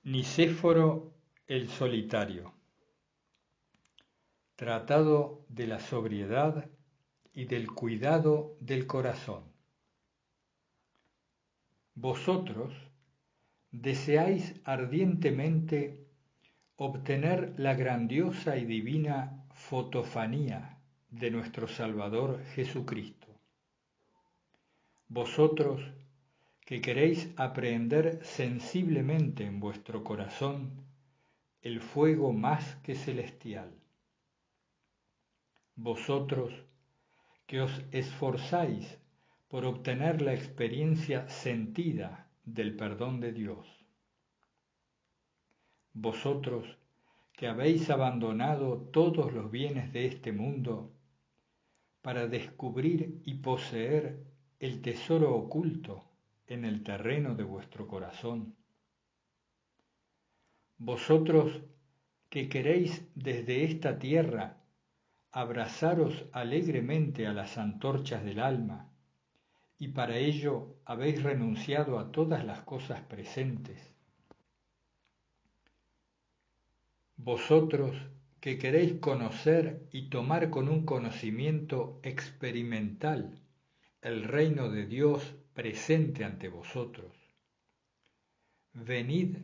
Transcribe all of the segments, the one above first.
Nicéforo el Solitario. Tratado de la sobriedad y del cuidado del corazón. Vosotros deseáis ardientemente obtener la grandiosa y divina fotofanía de nuestro Salvador Jesucristo. Vosotros que queréis aprehender sensiblemente en vuestro corazón el fuego más que celestial. Vosotros que os esforzáis por obtener la experiencia sentida del perdón de Dios. Vosotros que habéis abandonado todos los bienes de este mundo para descubrir y poseer el tesoro oculto en el terreno de vuestro corazón. Vosotros que queréis desde esta tierra abrazaros alegremente a las antorchas del alma, y para ello habéis renunciado a todas las cosas presentes. Vosotros que queréis conocer y tomar con un conocimiento experimental el reino de Dios presente ante vosotros. Venid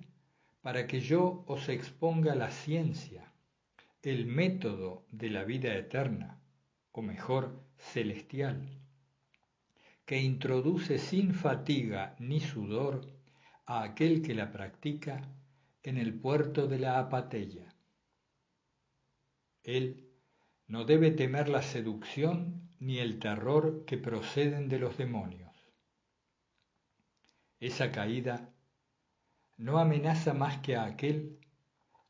para que yo os exponga la ciencia, el método de la vida eterna, o mejor, celestial, que introduce sin fatiga ni sudor a aquel que la practica en el puerto de la apatía. Él no debe temer la seducción ni el terror que proceden de los demonios. Esa caída no amenaza más que a aquel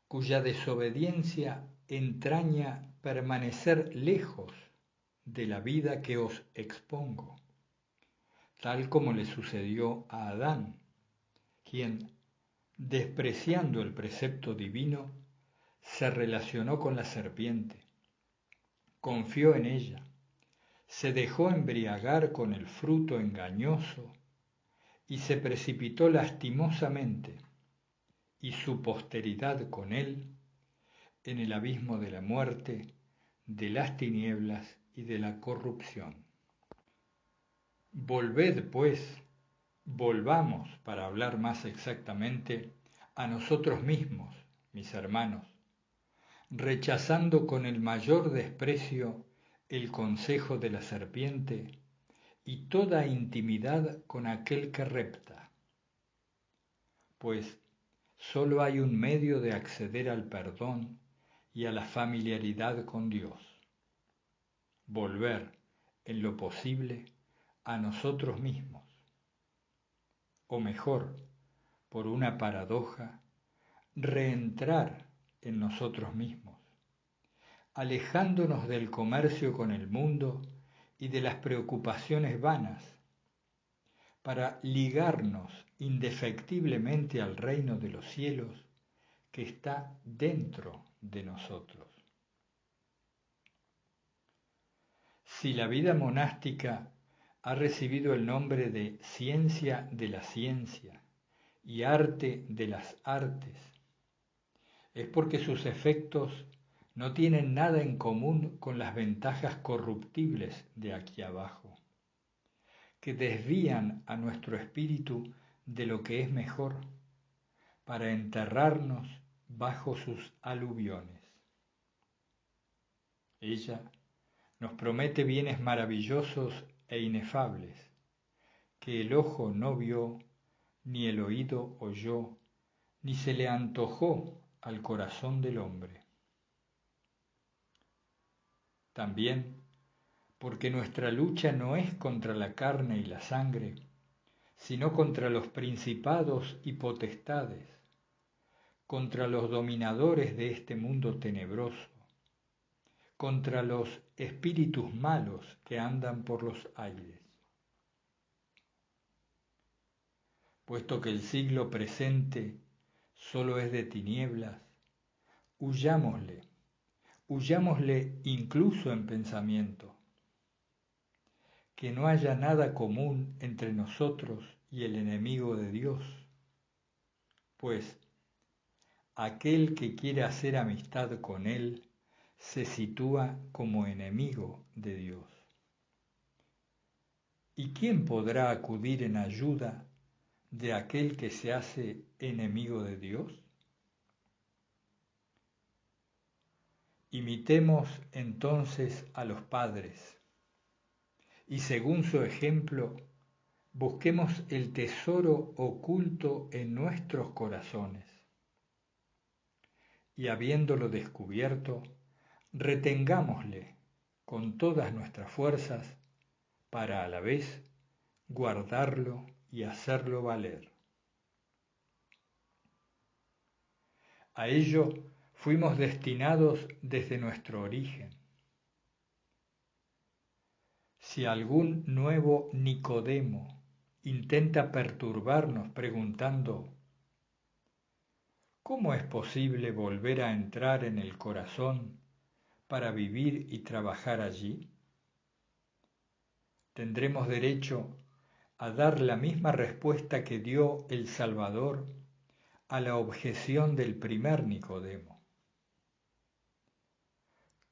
cuya desobediencia entraña permanecer lejos de la vida que os expongo, tal como le sucedió a Adán, quien, despreciando el precepto divino, se relacionó con la serpiente, confió en ella, se dejó embriagar con el fruto engañoso y se precipitó lastimosamente, y su posteridad con él, en el abismo de la muerte, de las tinieblas y de la corrupción. Volved, pues, volvamos, para hablar más exactamente, a nosotros mismos, mis hermanos, rechazando con el mayor desprecio el consejo de la serpiente y toda intimidad con aquel que repta. Pues sólo hay un medio de acceder al perdón y a la familiaridad con Dios: volver, en lo posible, a nosotros mismos. O mejor, por una paradoja, reentrar en nosotros mismos, alejándonos del comercio con el mundo y de las preocupaciones vanas, para ligarnos indefectiblemente al reino de los cielos que está dentro de nosotros. Si la vida monástica ha recibido el nombre de ciencia de la ciencia y arte de las artes, es porque sus efectos no tienen nada en común con las ventajas corruptibles de aquí abajo, que desvían a nuestro espíritu de lo que es mejor, para enterrarnos bajo sus aluviones. Ella nos promete bienes maravillosos e inefables, que el ojo no vio, ni el oído oyó, ni se le antojó al corazón del hombre. También, porque nuestra lucha no es contra la carne y la sangre, sino contra los principados y potestades, contra los dominadores de este mundo tenebroso, contra los espíritus malos que andan por los aires. Puesto que el siglo presente solo es de tinieblas, huyámosle incluso en pensamiento, que no haya nada común entre nosotros y el enemigo de Dios, pues aquel que quiere hacer amistad con él se sitúa como enemigo de Dios. ¿Y quién podrá acudir en ayuda de aquel que se hace enemigo de Dios? Imitemos entonces a los padres y según su ejemplo busquemos el tesoro oculto en nuestros corazones y habiéndolo descubierto, retengámosle con todas nuestras fuerzas para a la vez guardarlo y hacerlo valer. A ello fuimos destinados desde nuestro origen. Si algún nuevo Nicodemo intenta perturbarnos preguntando ¿cómo es posible volver a entrar en el corazón para vivir y trabajar allí? Tendremos derecho a dar la misma respuesta que dio el Salvador a la objeción del primer Nicodemo.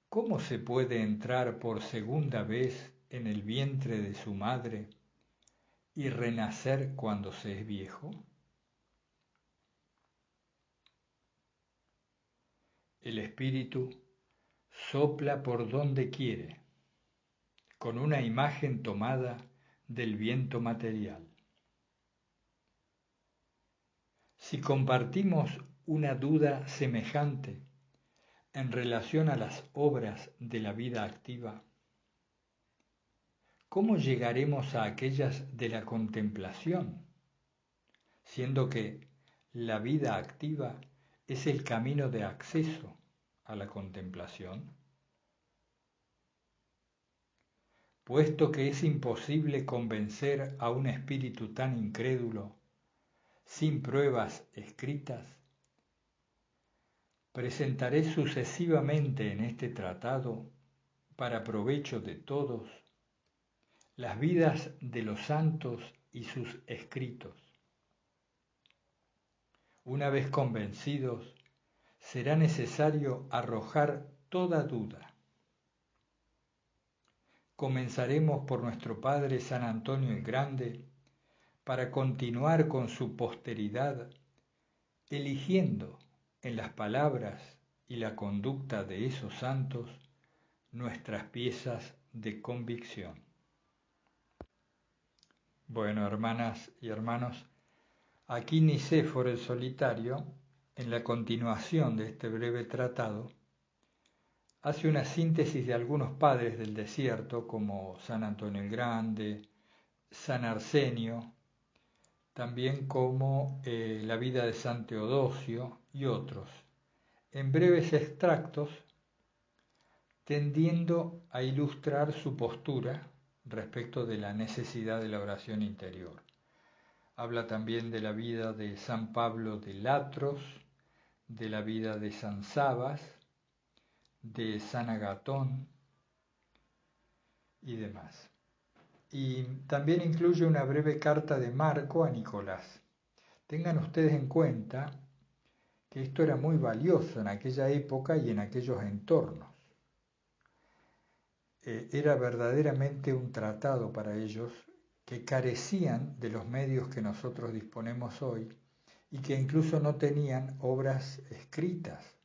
¿Cómo se puede entrar por segunda vez en el vientre de su madre y renacer cuando se es viejo? El Espíritu sopla por donde quiere, con una imagen tomada del viento material. Si compartimos una duda semejante en relación a las obras de la vida activa, ¿cómo llegaremos a aquellas de la contemplación, siendo que la vida activa es el camino de acceso a la contemplación? Puesto que es imposible convencer a un espíritu tan incrédulo sin pruebas escritas, presentaré sucesivamente en este tratado, para provecho de todos, las vidas de los santos y sus escritos. Una vez convencidos, será necesario arrojar toda duda. Comenzaremos por nuestro Padre San Antonio el Grande, para continuar con su posteridad, eligiendo en las palabras y la conducta de esos santos nuestras piezas de convicción. Bueno, hermanas y hermanos, aquí Nicéforo el Solitario, en la continuación de este breve tratado, hace una síntesis de algunos padres del desierto como San Antonio el Grande, San Arsenio, también como la vida de San Teodosio y otros, en breves extractos, tendiendo a ilustrar su postura respecto de la necesidad de la oración interior. Habla también de la vida de San Pablo de Latros, de la vida de San Sabas, de San Agatón y demás. Y también incluye una breve carta de Marco a Nicolás. Tengan ustedes en cuenta que esto era muy valioso en aquella época y en aquellos entornos. Era verdaderamente un tratado para ellos que carecían de los medios que nosotros disponemos hoy y que incluso no tenían obras escritas.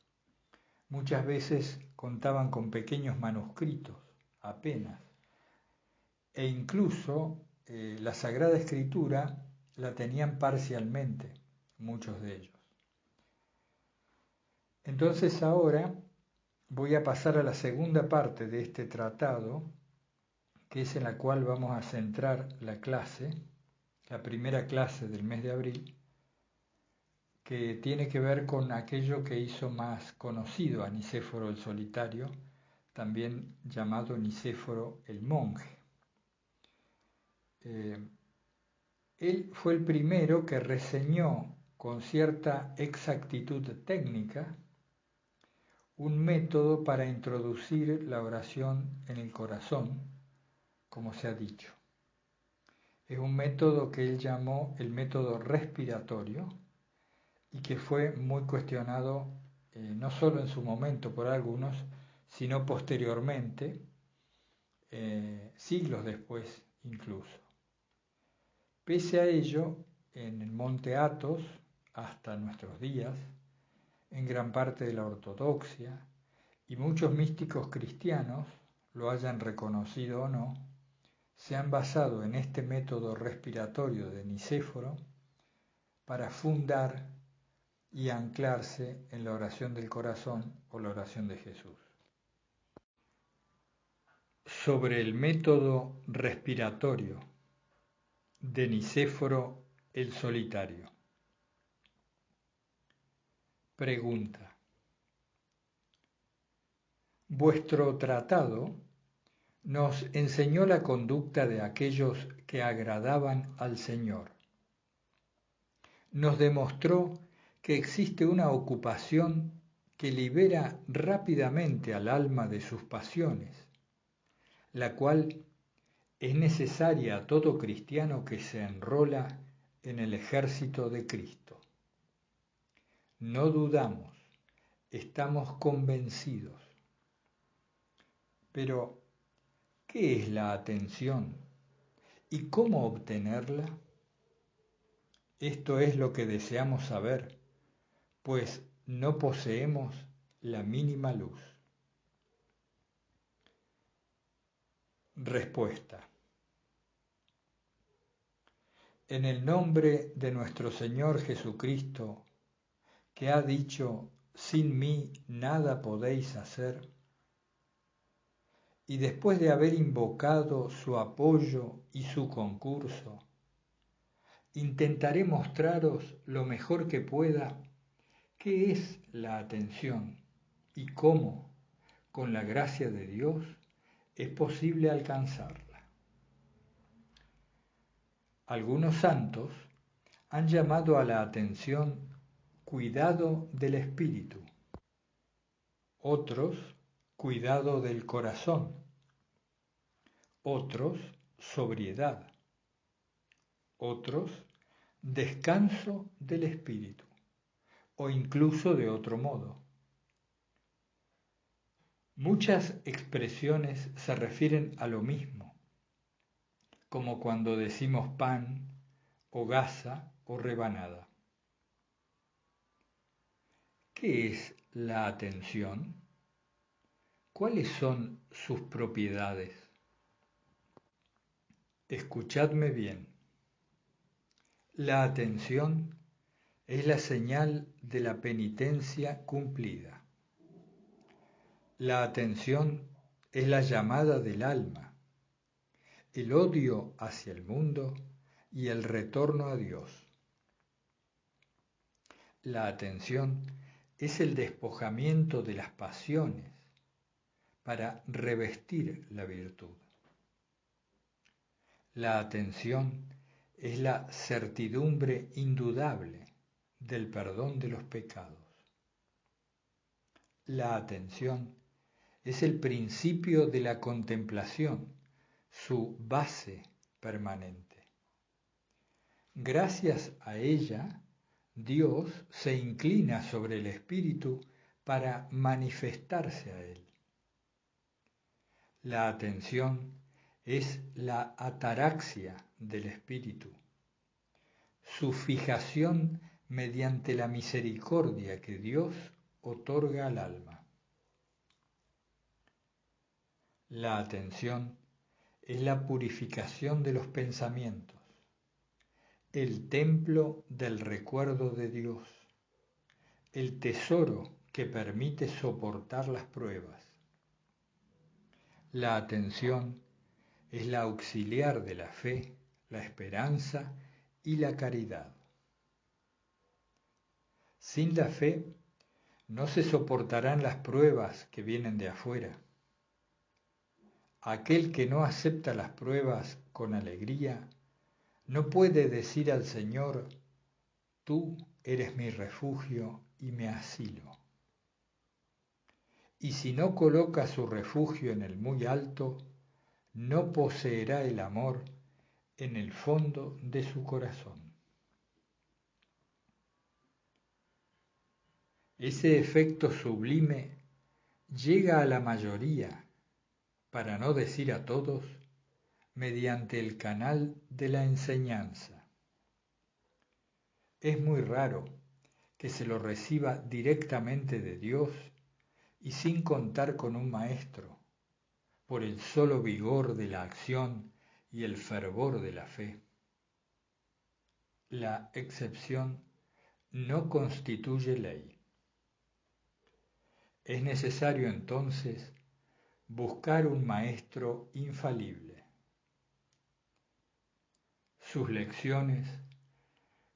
Muchas veces contaban con pequeños manuscritos, apenas. E incluso la Sagrada Escritura la tenían parcialmente, muchos de ellos. Entonces ahora voy a pasar a la segunda parte de este tratado, que es en la cual vamos a centrar la clase, la primera clase del mes de abril, que tiene que ver con aquello que hizo más conocido a Nicéforo el Solitario, también llamado Nicéforo el Monje. Él fue el primero que reseñó con cierta exactitud técnica un método para introducir la oración en el corazón, como se ha dicho. Es un método que él llamó el método respiratorio, y que fue muy cuestionado no solo en su momento por algunos, sino posteriormente, siglos después incluso. Pese a ello, en el monte Athos, hasta nuestros días, en gran parte de la ortodoxia, y muchos místicos cristianos, lo hayan reconocido o no, se han basado en este método respiratorio de Nicéforo para fundar y anclarse en la oración del corazón o la oración de Jesús. Sobre el método respiratorio de Nicéforo el Solitario. Pregunta. Vuestro tratado nos enseñó la conducta de aquellos que agradaban al Señor. Nos demostró que existe una ocupación que libera rápidamente al alma de sus pasiones, la cual es necesaria a todo cristiano que se enrola en el ejército de Cristo. No dudamos, estamos convencidos. Pero, ¿qué es la atención y cómo obtenerla? Esto es lo que deseamos saber, pues no poseemos la mínima luz. Respuesta. En el nombre de nuestro Señor Jesucristo, que ha dicho, sin mí nada podéis hacer, y después de haber invocado su apoyo y su concurso, intentaré mostraros lo mejor que pueda qué es la atención y cómo, con la gracia de Dios, es posible alcanzarla. Algunos santos han llamado a la atención cuidado del espíritu, otros cuidado del corazón, otros sobriedad, otros descanso del espíritu, o incluso de otro modo. Muchas expresiones se refieren a lo mismo, como cuando decimos pan, o gasa, o rebanada. ¿Qué es la atención? ¿Cuáles son sus propiedades? Escuchadme bien. La atención es la señal de la penitencia cumplida. La atención es la llamada del alma, el odio hacia el mundo y el retorno a Dios. La atención es el despojamiento de las pasiones para revestir la virtud. La atención es la certidumbre indudable del perdón de los pecados. La atención es el principio de la contemplación, su base permanente. Gracias a ella, Dios se inclina sobre el espíritu para manifestarse a él. La atención es la ataraxia del espíritu, su fijación mediante la misericordia que Dios otorga al alma. La atención es la purificación de los pensamientos, el templo del recuerdo de Dios, el tesoro que permite soportar las pruebas. La atención es la auxiliar de la fe, la esperanza y la caridad. Sin la fe no se soportarán las pruebas que vienen de afuera. Aquel que no acepta las pruebas con alegría no puede decir al Señor, tú eres mi refugio y mi asilo. Y si no coloca su refugio en el muy alto, no poseerá el amor en el fondo de su corazón. Ese efecto sublime llega a la mayoría, para no decir a todos, mediante el canal de la enseñanza. Es muy raro que se lo reciba directamente de Dios y sin contar con un maestro, por el solo vigor de la acción y el fervor de la fe. La excepción no constituye ley. Es necesario entonces buscar un maestro infalible. Sus lecciones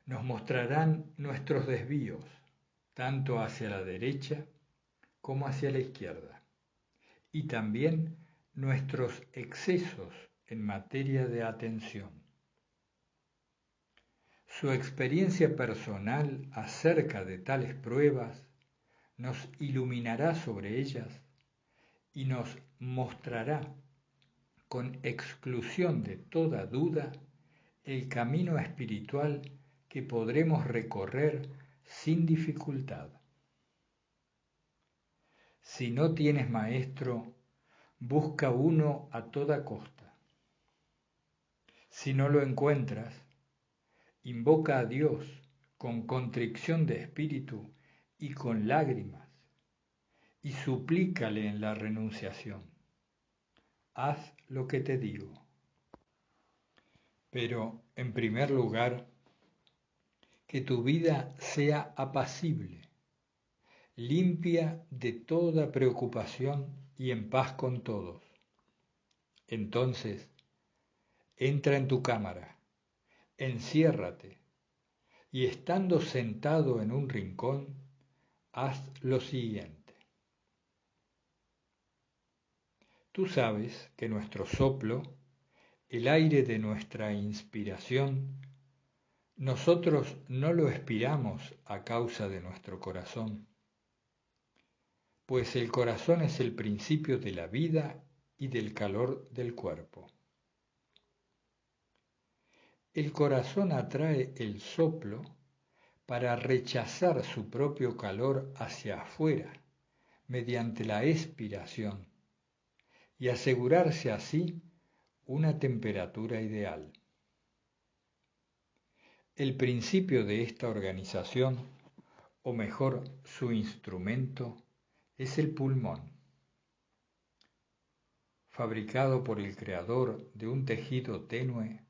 nos mostrarán nuestros desvíos, tanto hacia la derecha como hacia la izquierda, y también nuestros excesos en materia de atención. Su experiencia personal acerca de tales pruebas nos iluminará sobre ellas y nos mostrará con exclusión de toda duda el camino espiritual que podremos recorrer sin dificultad. Si no tienes maestro, busca uno a toda costa. Si no lo encuentras, invoca a Dios con contrición de espíritu y con lágrimas, y suplícale en la renunciación. Haz lo que te digo. Pero, en primer lugar, que tu vida sea apacible, limpia de toda preocupación y en paz con todos. Entonces, entra en tu cámara, enciérrate, y estando sentado en un rincón, haz lo siguiente. Tú sabes que nuestro soplo, el aire de nuestra inspiración, nosotros no lo expiramos a causa de nuestro corazón, pues el corazón es el principio de la vida y del calor del cuerpo. El corazón atrae el soplo para rechazar su propio calor hacia afuera mediante la expiración y asegurarse así una temperatura ideal. El principio de esta organización, o mejor su instrumento, es el pulmón. Fabricado por el creador de un tejido tenue,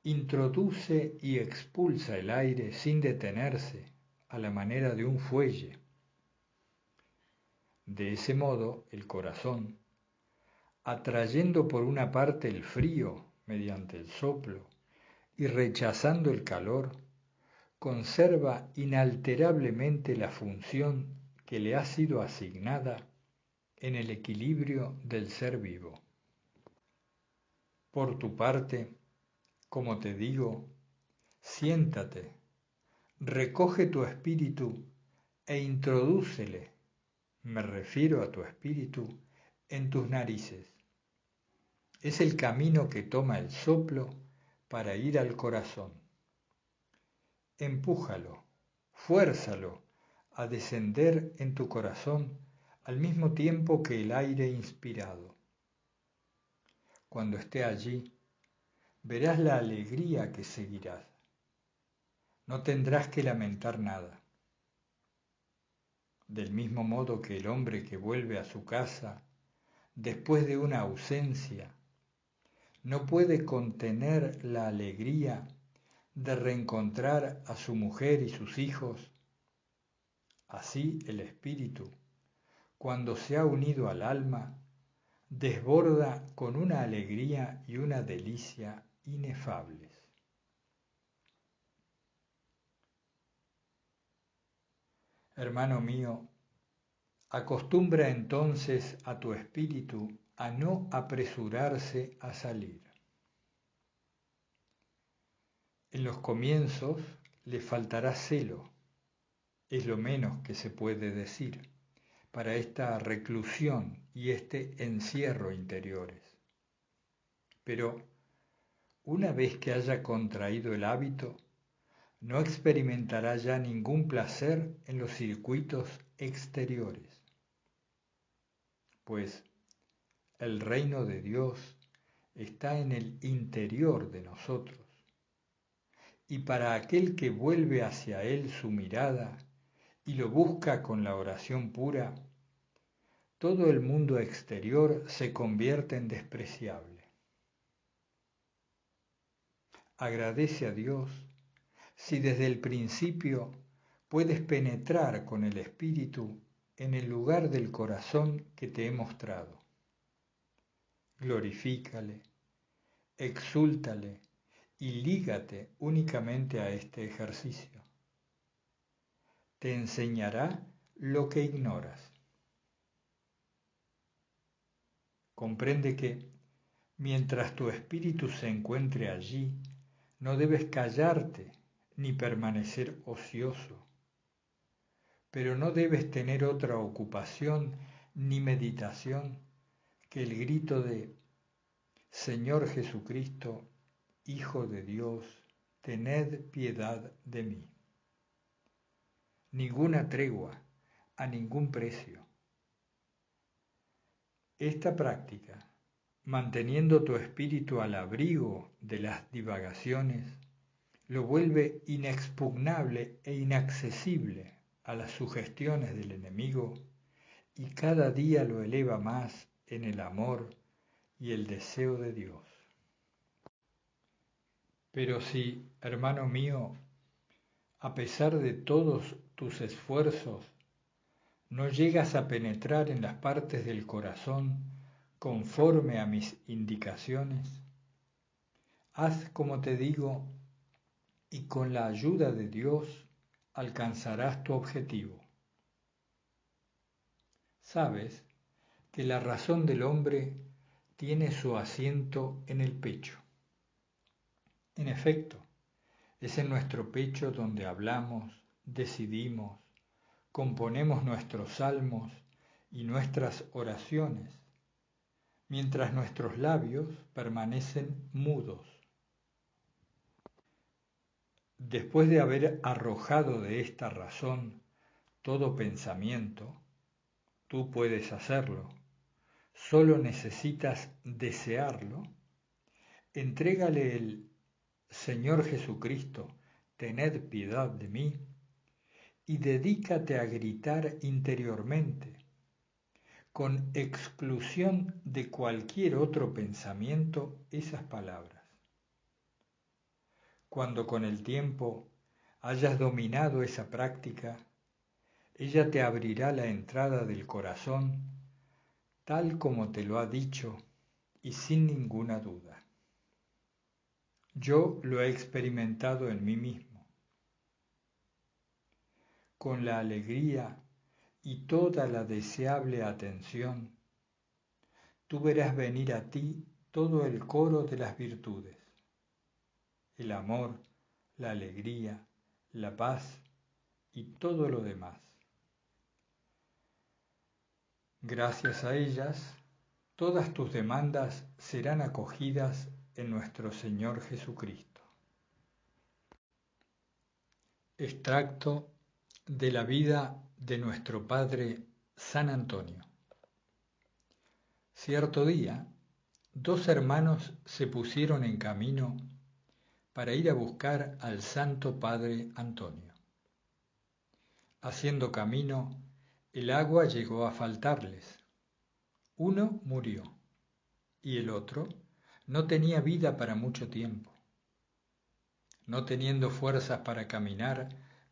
introduce y expulsa el aire sin detenerse a la manera de un fuelle. De ese modo, el corazón, atrayendo por una parte el frío mediante el soplo y rechazando el calor, conserva inalterablemente la función que le ha sido asignada en el equilibrio del ser vivo. Por tu parte, como te digo, siéntate, recoge tu espíritu e introdúcele, me refiero a tu espíritu, en tus narices. Es el camino que toma el soplo para ir al corazón. Empújalo, fuérzalo a descender en tu corazón al mismo tiempo que el aire inspirado. Cuando esté allí, verás la alegría que seguirás. No tendrás que lamentar nada. Del mismo modo que el hombre que vuelve a su casa después de una ausencia no puede contener la alegría de reencontrar a su mujer y sus hijos, así el espíritu, cuando se ha unido al alma, desborda con una alegría y una delicia inefables. Hermano mío, acostumbra entonces a tu espíritu a no apresurarse a salir. En los comienzos le faltará celo, es lo menos que se puede decir, para esta reclusión y este encierro interiores. Pero una vez que haya contraído el hábito, no experimentará ya ningún placer en los circuitos exteriores, pues el reino de Dios está en el interior de nosotros, y para aquel que vuelve hacia Él su mirada y lo busca con la oración pura, todo el mundo exterior se convierte en despreciable. Agradece a Dios si desde el principio puedes penetrar con el Espíritu en el lugar del corazón que te he mostrado. Glorifícale, exúltale y lígate únicamente a este ejercicio. Te enseñará lo que ignoras. Comprende que, mientras tu espíritu se encuentre allí, no debes callarte ni permanecer ocioso, pero no debes tener otra ocupación ni meditación que el grito de Señor Jesucristo, Hijo de Dios, tened piedad de mí. Ninguna tregua, a ningún precio. Esta práctica, manteniendo tu espíritu al abrigo de las divagaciones, lo vuelve inexpugnable e inaccesible a las sugestiones del enemigo y cada día lo eleva más en el amor y el deseo de Dios. Pero si, hermano mío, a pesar de todos tus esfuerzos, no llegas a penetrar en las partes del corazón conforme a mis indicaciones, haz como te digo y con la ayuda de Dios alcanzarás tu objetivo. Sabes que la razón del hombre tiene su asiento en el pecho. En efecto, es en nuestro pecho donde hablamos, decidimos, componemos nuestros salmos y nuestras oraciones, mientras nuestros labios permanecen mudos. Después de haber arrojado de esta razón todo pensamiento, tú puedes hacerlo, solo necesitas desearlo, entrégale el Señor Jesucristo, tened piedad de mí, y dedícate a gritar interiormente, con exclusión de cualquier otro pensamiento, esas palabras. Cuando con el tiempo hayas dominado esa práctica, ella te abrirá la entrada del corazón, tal como te lo ha dicho y sin ninguna duda. Yo lo he experimentado en mí mismo. Con la alegría y toda la deseable atención, tú verás venir a ti todo el coro de las virtudes, el amor, la alegría, la paz y todo lo demás. Gracias a ellas, todas tus demandas serán acogidas en nuestro Señor Jesucristo. Extracto de la vida de nuestro Padre San Antonio. Cierto día, dos hermanos se pusieron en camino para ir a buscar al Santo Padre Antonio. Haciendo camino, el agua llegó a faltarles. Uno murió y el otro no tenía vida para mucho tiempo. No teniendo fuerzas para caminar,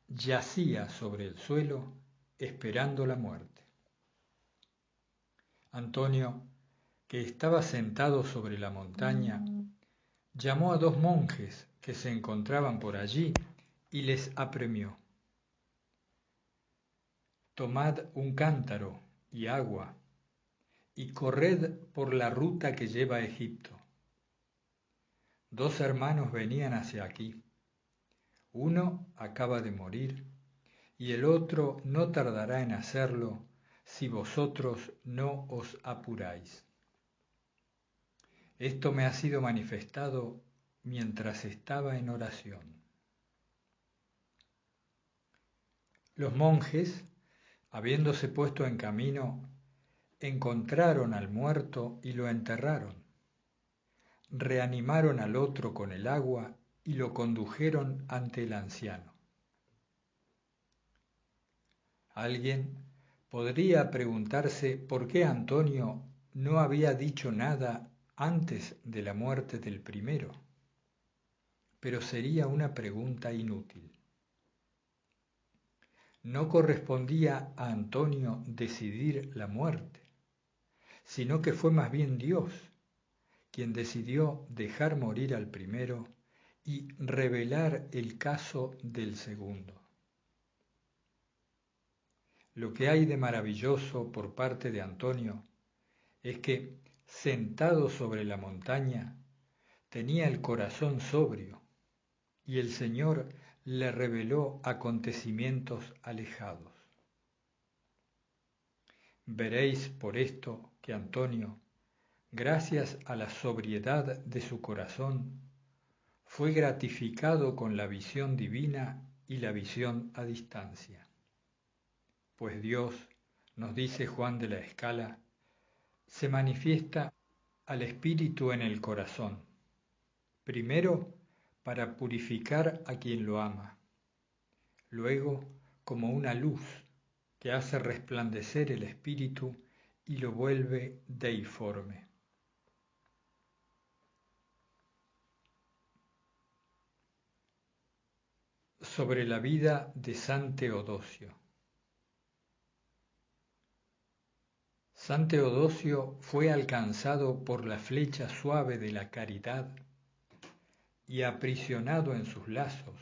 yacía sobre el suelo esperando la muerte. Antonio, que estaba sentado sobre la montaña, llamó a dos monjes que se encontraban por allí y les apremió. Tomad un cántaro y agua y corred por la ruta que lleva a Egipto. Dos hermanos venían hacia aquí. Uno acaba de morir y el otro no tardará en hacerlo si vosotros no os apuráis. Esto me ha sido manifestado mientras estaba en oración. Los monjes, habiéndose puesto en camino, encontraron al muerto y lo enterraron. Reanimaron al otro con el agua y lo condujeron ante el anciano. Alguien podría preguntarse por qué Antonio no había dicho nada antes de la muerte del primero, pero sería una pregunta inútil. No correspondía a Antonio decidir la muerte, sino que fue más bien Dios quien decidió dejar morir al primero y revelar el caso del segundo. Lo que hay de maravilloso por parte de Antonio es que, sentado sobre la montaña, tenía el corazón sobrio y el Señor le reveló acontecimientos alejados. Veréis por esto que Antonio, gracias a la sobriedad de su corazón, fue gratificado con la visión divina y la visión a distancia. Pues Dios, nos dice Juan de la Escala, se manifiesta al Espíritu en el corazón, primero para purificar a quien lo ama, luego como una luz que hace resplandecer el Espíritu y lo vuelve deiforme. Sobre la vida de San Teodosio. San Teodosio fue alcanzado por la flecha suave de la caridad y aprisionado en sus lazos,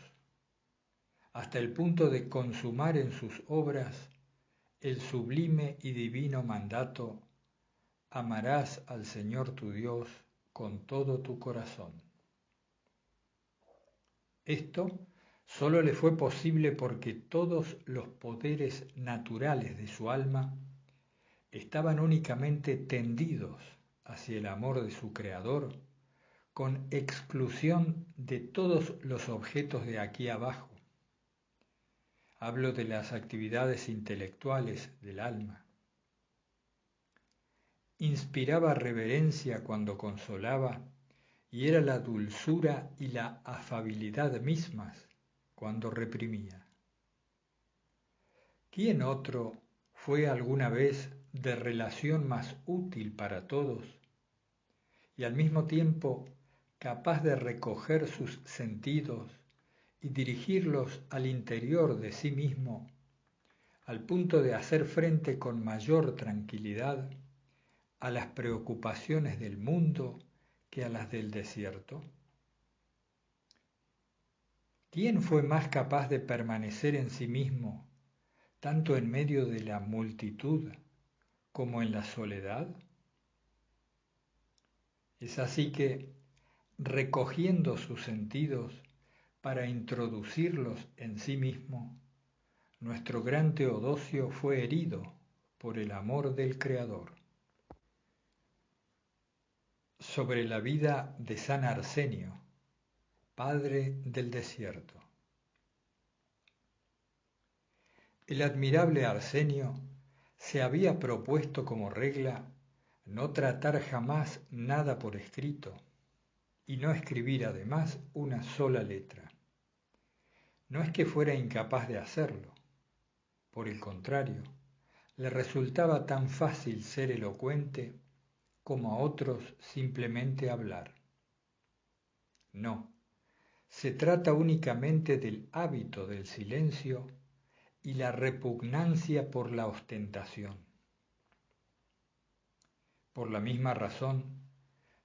hasta el punto de consumar en sus obras el sublime y divino mandato: amarás al Señor tu Dios con todo tu corazón. Esto solo le fue posible porque todos los poderes naturales de su alma estaban únicamente tendidos hacia el amor de su Creador, con exclusión de todos los objetos de aquí abajo. Hablo de las actividades intelectuales del alma. Inspiraba reverencia cuando consolaba, y era la dulzura y la afabilidad mismas cuando reprimía. ¿Quién otro fue alguna vez de relación más útil para todos y al mismo tiempo capaz de recoger sus sentidos y dirigirlos al interior de sí mismo, al punto de hacer frente con mayor tranquilidad a las preocupaciones del mundo que a las del desierto? ¿Quién fue más capaz de permanecer en sí mismo, tanto en medio de la multitud como en la soledad? Es así que, recogiendo sus sentidos para introducirlos en sí mismo, nuestro gran Teodosio fue herido por el amor del Creador. Sobre la vida de San Arsenio, padre del desierto. El admirable Arsenio se había propuesto como regla no tratar jamás nada por escrito y no escribir además una sola letra. No es que fuera incapaz de hacerlo, por el contrario, le resultaba tan fácil ser elocuente como a otros simplemente hablar. No, se trata únicamente del hábito del silencio y la repugnancia por la ostentación. Por la misma razón,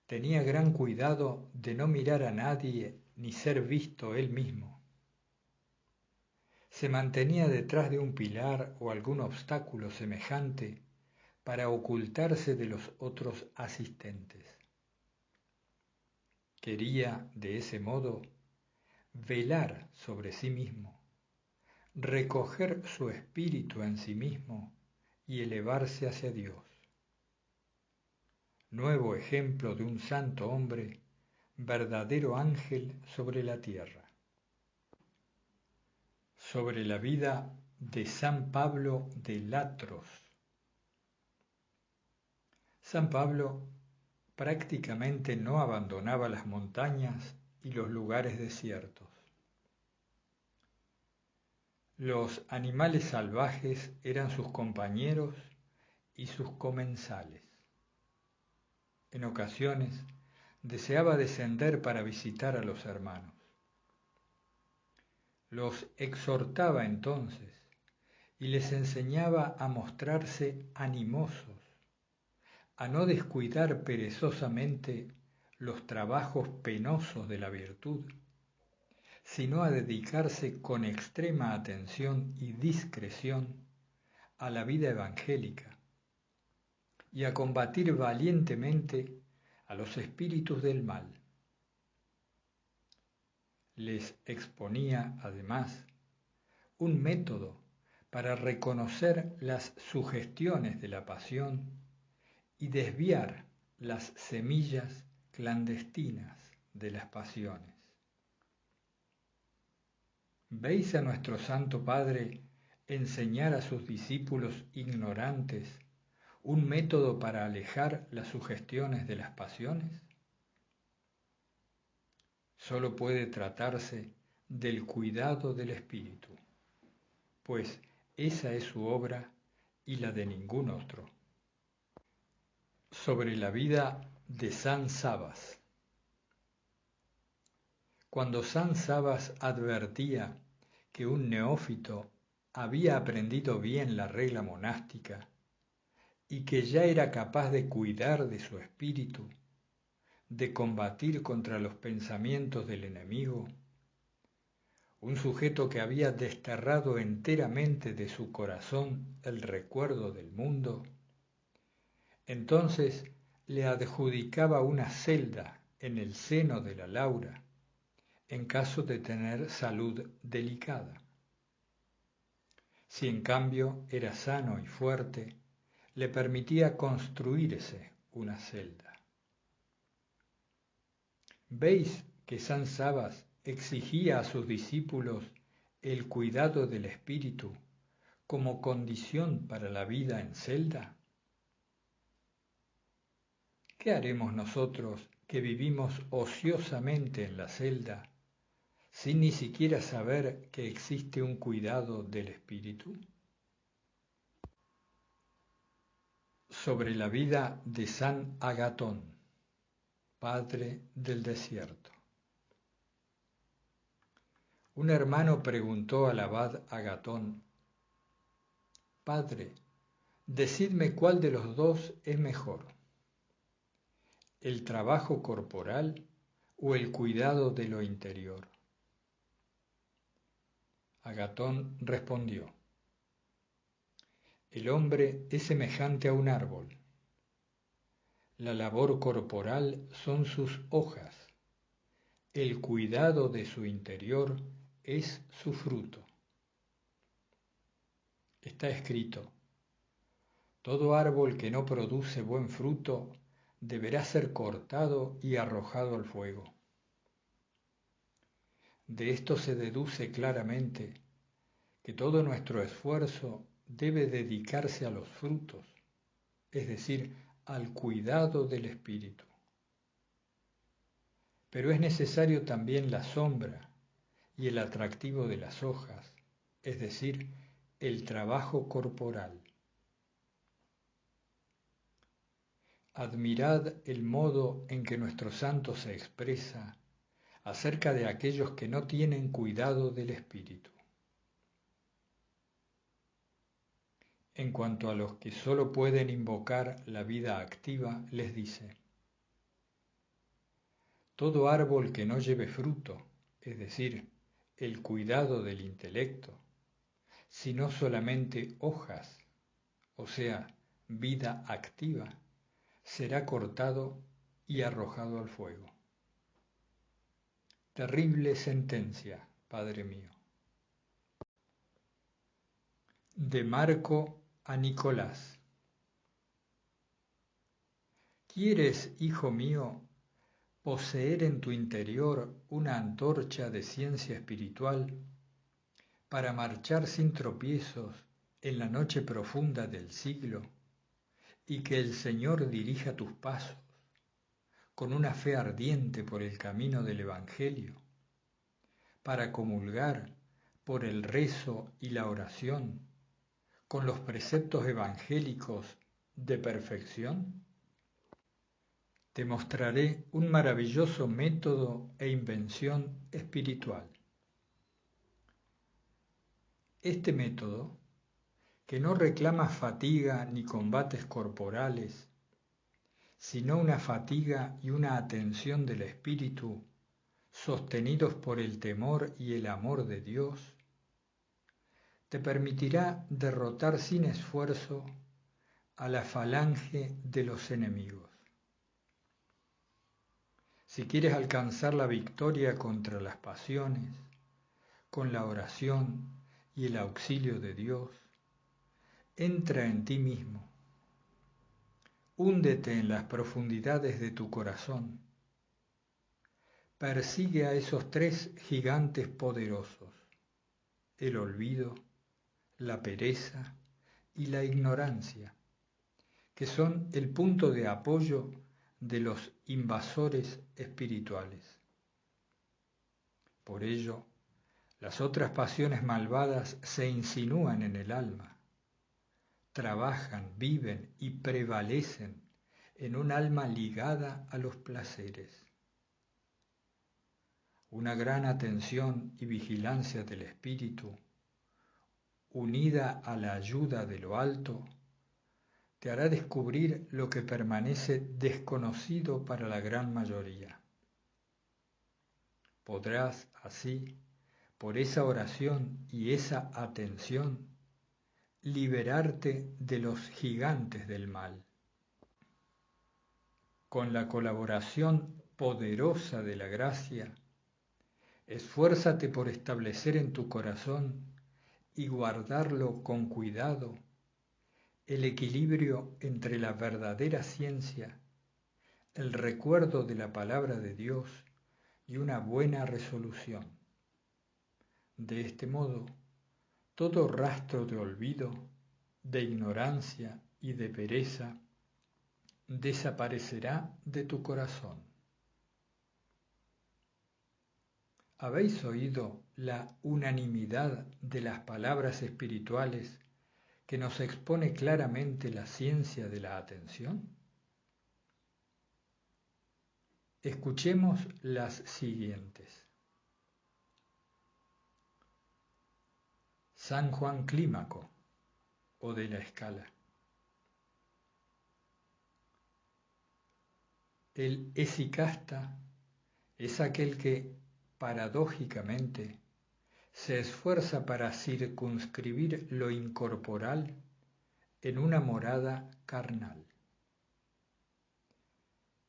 tenía gran cuidado de no mirar a nadie ni ser visto él mismo. Se mantenía detrás de un pilar o algún obstáculo semejante para ocultarse de los otros asistentes. Quería, de ese modo, velar sobre sí mismo, recoger su espíritu en sí mismo y elevarse hacia Dios. Nuevo ejemplo de un santo hombre, verdadero ángel sobre la tierra. Sobre la vida de San Pablo de Latros. San Pablo prácticamente no abandonaba las montañas y los lugares desiertos. Los animales salvajes eran sus compañeros y sus comensales. En ocasiones deseaba descender para visitar a los hermanos. Los exhortaba entonces y les enseñaba a mostrarse animosos, a no descuidar perezosamente los trabajos penosos de la virtud, sino a dedicarse con extrema atención y discreción a la vida evangélica y a combatir valientemente a los espíritus del mal. Les exponía, además, un método para reconocer las sugestiones de la pasión y desviar las semillas clandestinas de las pasiones. ¿Veis a nuestro Santo Padre enseñar a sus discípulos ignorantes un método para alejar las sugestiones de las pasiones? Solo puede tratarse del cuidado del espíritu, pues esa es su obra y la de ningún otro. Sobre la vida de San Sabas. Cuando San Sabas advertía que un neófito había aprendido bien la regla monástica y que ya era capaz de cuidar de su espíritu, de combatir contra los pensamientos del enemigo, un sujeto que había desterrado enteramente de su corazón el recuerdo del mundo, entonces le adjudicaba una celda en el seno de la Laura, en caso de tener salud delicada. Si en cambio era sano y fuerte, le permitía construirse una celda. ¿Veis que San Sabas exigía a sus discípulos el cuidado del espíritu como condición para la vida en celda? ¿Qué haremos nosotros que vivimos ociosamente en la celda sin ni siquiera saber que existe un cuidado del espíritu? Sobre la vida de San Agatón, padre del desierto. Un hermano preguntó al abad Agatón: Padre, decidme cuál de los dos es mejor, el trabajo corporal o el cuidado de lo interior. Agatón respondió: El hombre es semejante a un árbol. La labor corporal son sus hojas. El cuidado de su interior es su fruto. Está escrito: todo árbol que no produce buen fruto deberá ser cortado y arrojado al fuego. De esto se deduce claramente que todo nuestro esfuerzo debe dedicarse a los frutos, es decir, al cuidado del espíritu. Pero es necesario también la sombra y el atractivo de las hojas, es decir, el trabajo corporal. Admirad el modo en que nuestro santo se expresa acerca de aquellos que no tienen cuidado del espíritu. En cuanto a los que solo pueden invocar la vida activa, les dice: todo árbol que no lleve fruto, es decir, el cuidado del intelecto, sino solamente hojas, o sea, vida activa, será cortado y arrojado al fuego. Terrible sentencia, Padre mío. De Marco a Nicolás. ¿Quieres, hijo mío, poseer en tu interior una antorcha de ciencia espiritual? para marchar sin tropiezos en la noche profunda del siglo, y que el Señor dirija tus pasos con una fe ardiente por el camino del Evangelio, para comulgar por el rezo y la oración con los preceptos evangélicos de perfección? Te mostraré un maravilloso método e invención espiritual. Este método, que no reclama fatiga ni combates corporales, sino una fatiga y una atención del espíritu sostenidos por el temor y el amor de Dios, te permitirá derrotar sin esfuerzo a la falange de los enemigos. Si quieres alcanzar la victoria contra las pasiones, con la oración y el auxilio de Dios, entra en ti mismo, húndete en las profundidades de tu corazón, persigue a esos tres gigantes poderosos, el olvido, la pereza y la ignorancia, que son el punto de apoyo de los invasores espirituales. Por ello, las otras pasiones malvadas se insinúan en el alma, trabajan, viven y prevalecen en un alma ligada a los placeres. Una gran atención y vigilancia del espíritu, unida a la ayuda de lo alto, te hará descubrir lo que permanece desconocido para la gran mayoría. Podrás así, por esa oración y esa atención, liberarte de los gigantes del mal. Con la colaboración poderosa de la gracia, esfuérzate por establecer en tu corazón y guardarlo con cuidado el equilibrio entre la verdadera ciencia, el recuerdo de la palabra de Dios y una buena resolución. De este modo, todo rastro de olvido, de ignorancia y de pereza desaparecerá de tu corazón. ¿Habéis oído la unanimidad de las palabras espirituales que nos expone claramente la ciencia de la atención? Escuchemos las siguientes. San Juan Clímaco, o de la Escala. El esicasta es aquel que, paradójicamente, se esfuerza para circunscribir lo incorporal en una morada carnal.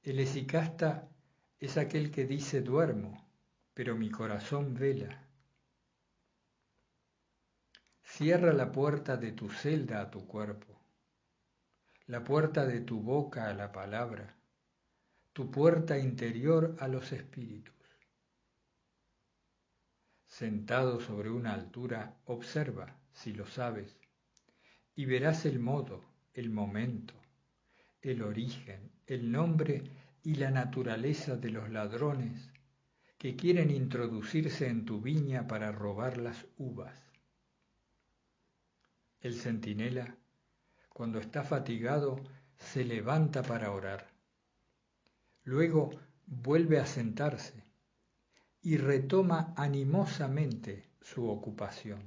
El esicasta es aquel que dice duermo, pero mi corazón vela. Cierra la puerta de tu celda a tu cuerpo, la puerta de tu boca a la palabra, tu puerta interior a los espíritus. Sentado sobre una altura, observa, si lo sabes, y verás el modo, el momento, el origen, el nombre y la naturaleza de los ladrones que quieren introducirse en tu viña para robar las uvas. El centinela, cuando está fatigado, se levanta para orar. Luego vuelve a sentarse y retoma animosamente su ocupación.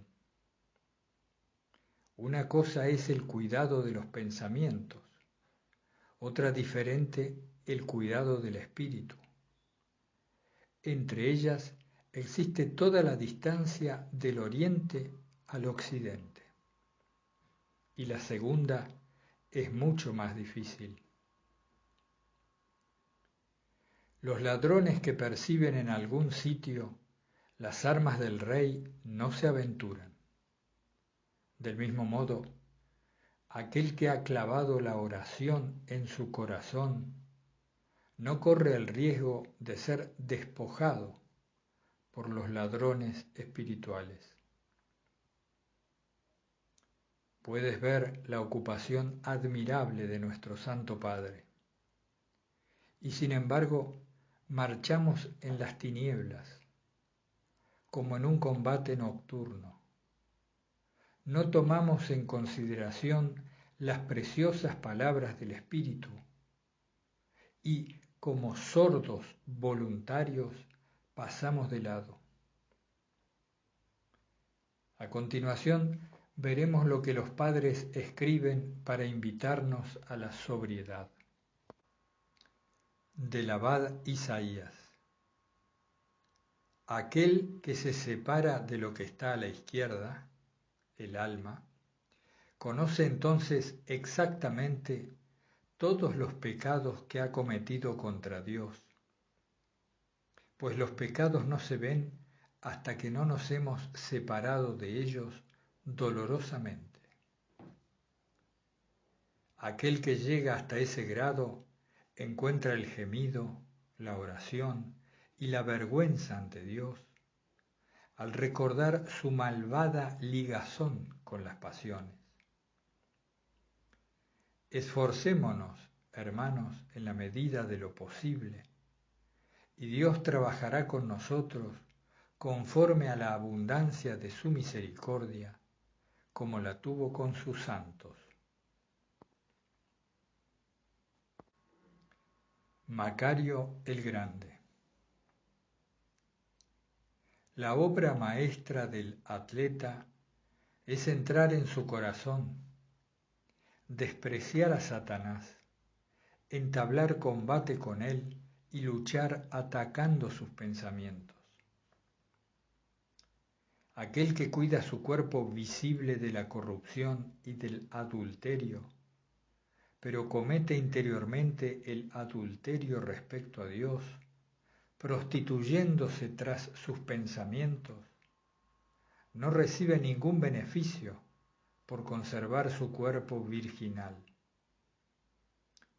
Una cosa es el cuidado de los pensamientos, otra diferente el cuidado del espíritu. Entre ellas existe toda la distancia del oriente al occidente. Y la segunda es mucho más difícil. Los ladrones que perciben en algún sitio las armas del rey no se aventuran. Del mismo modo, aquel que ha clavado la oración en su corazón no corre el riesgo de ser despojado por los ladrones espirituales. puedes ver la ocupación admirable de nuestro Santo Padre. Y sin embargo, marchamos en las tinieblas, como en un combate nocturno. No tomamos en consideración las preciosas palabras del Espíritu y, como sordos voluntarios, pasamos de lado. A continuación, veremos lo que los padres escriben para invitarnos a la sobriedad. Del abad Isaías. Aquel que se separa de lo que está a la izquierda, el alma, conoce entonces exactamente todos los pecados que ha cometido contra Dios, pues los pecados no se ven hasta que no nos hemos separado de ellos dolorosamente. Aquel que llega hasta ese grado encuentra el gemido, la oración y la vergüenza ante Dios al recordar su malvada ligazón con las pasiones. Esforcémonos, hermanos, en la medida de lo posible, y Dios trabajará con nosotros conforme a la abundancia de su misericordia, como la tuvo con sus santos. Macario el Grande. La obra maestra del atleta es entrar en su corazón, despreciar a Satanás, entablar combate con él y luchar atacando sus pensamientos. Aquel que cuida su cuerpo visible de la corrupción y del adulterio, pero comete interiormente el adulterio respecto a Dios, prostituyéndose tras sus pensamientos, no recibe ningún beneficio por conservar su cuerpo virginal.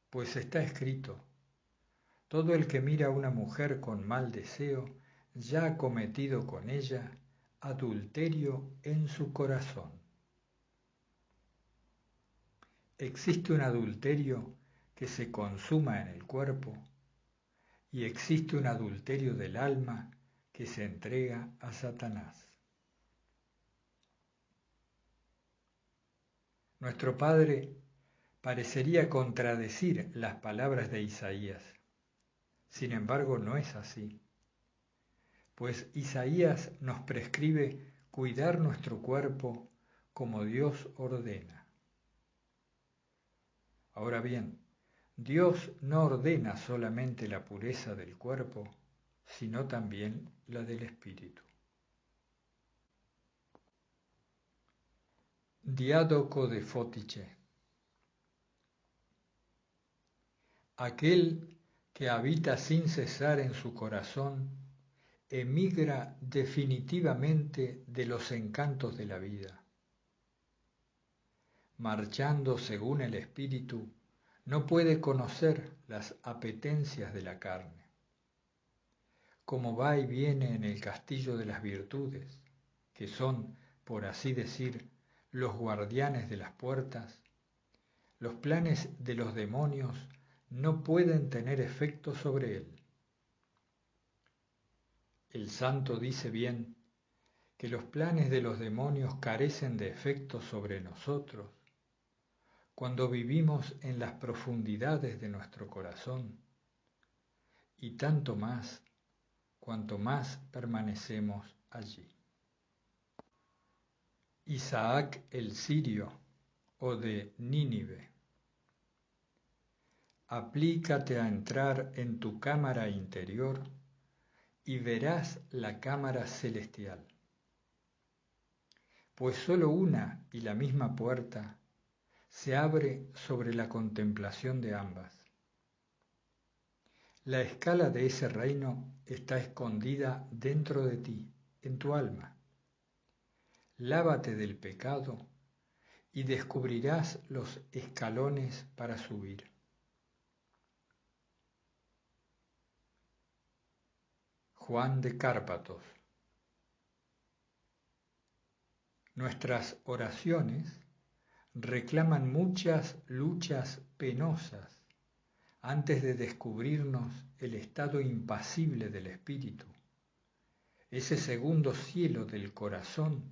Pues está escrito, todo el que mira a una mujer con mal deseo ya ha cometido con ella adulterio en su corazón. Existe un adulterio que se consuma en el cuerpo y existe un adulterio del alma que se entrega a Satanás. Nuestro Padre parecería contradecir las palabras de Isaías. Sin embargo, no es así, pues Isaías nos prescribe cuidar nuestro cuerpo como Dios ordena. Ahora bien, Dios no ordena solamente la pureza del cuerpo, sino también la del espíritu. Diádoco de Fótiche. Aquel que habita sin cesar en su corazón emigra definitivamente de los encantos de la vida. Marchando según el espíritu, no puede conocer las apetencias de la carne. Como va y viene en el castillo de las virtudes, que son, por así decir, los guardianes de las puertas, los planes de los demonios no pueden tener efecto sobre él. El santo dice bien que los planes de los demonios carecen de efecto sobre nosotros cuando vivimos en las profundidades de nuestro corazón, y tanto más cuanto más permanecemos allí. Isaac el Sirio o de Nínive. Aplícate a entrar en tu cámara interior y verás la cámara celestial, pues sólo una y la misma puerta se abre sobre la contemplación de ambas. La escala de ese reino está escondida dentro de ti, en tu alma. Lávate del pecado y descubrirás los escalones para subir. Juan de Cárpatos. Nuestras oraciones reclaman muchas luchas penosas antes de descubrirnos el estado impasible del espíritu, ese segundo cielo del corazón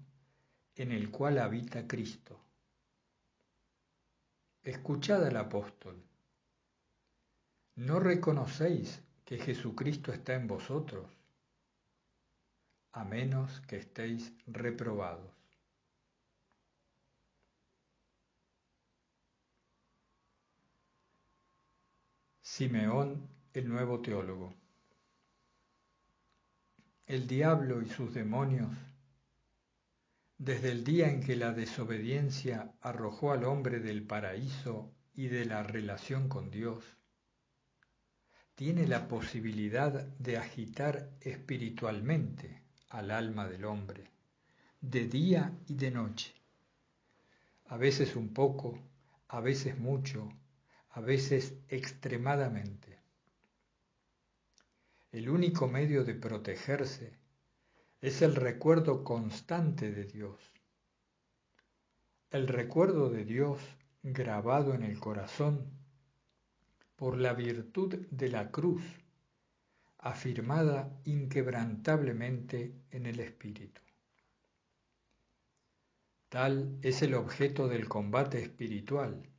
en el cual habita Cristo. Escuchad al apóstol. ¿No reconocéis que Jesucristo está en vosotros? A menos que estéis reprobados. Simeón, el nuevo teólogo. El diablo y sus demonios, desde el día en que la desobediencia arrojó al hombre del paraíso y de la relación con Dios, tiene la posibilidad de agitar espiritualmente al alma del hombre, de día y de noche, a veces un poco, a veces mucho, a veces extremadamente. El único medio de protegerse es el recuerdo constante de Dios. El recuerdo de Dios grabado en el corazón por la virtud de la cruz, afirmada inquebrantablemente en el Espíritu. Tal es el objeto del combate espiritual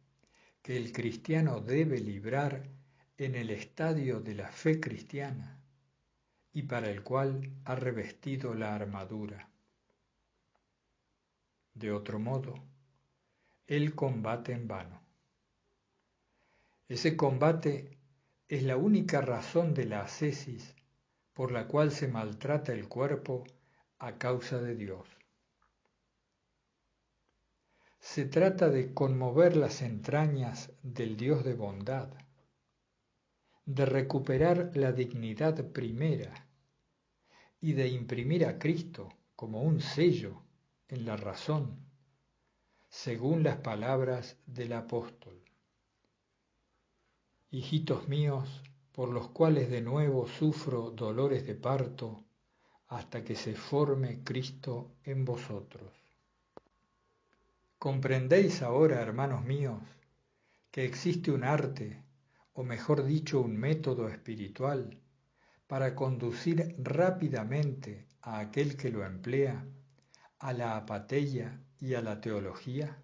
que el cristiano debe librar en el estadio de la fe cristiana y para el cual ha revestido la armadura. De otro modo, él combate en vano. Ese combate es la única razón de la ascesis por la cual se maltrata el cuerpo a causa de Dios. Se trata de conmover las entrañas del Dios de bondad, de recuperar la dignidad primera y de imprimir a Cristo como un sello en la razón, según las palabras del apóstol. Hijitos míos, por los cuales de nuevo sufro dolores de parto, hasta que se forme Cristo en vosotros. ¿Comprendéis ahora, hermanos míos, que existe un arte, o mejor dicho, un método espiritual, para conducir rápidamente a aquel que lo emplea a la apateia y a la teología?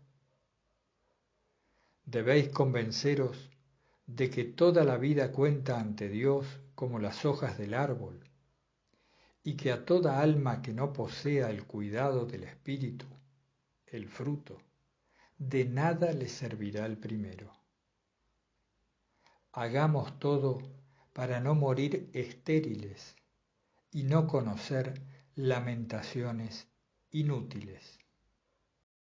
Debéis convenceros de que toda la vida cuenta ante Dios como las hojas del árbol, y que a toda alma que no posea el cuidado del Espíritu, el fruto, de nada le servirá el primero. Hagamos todo para no morir estériles y no conocer lamentaciones inútiles.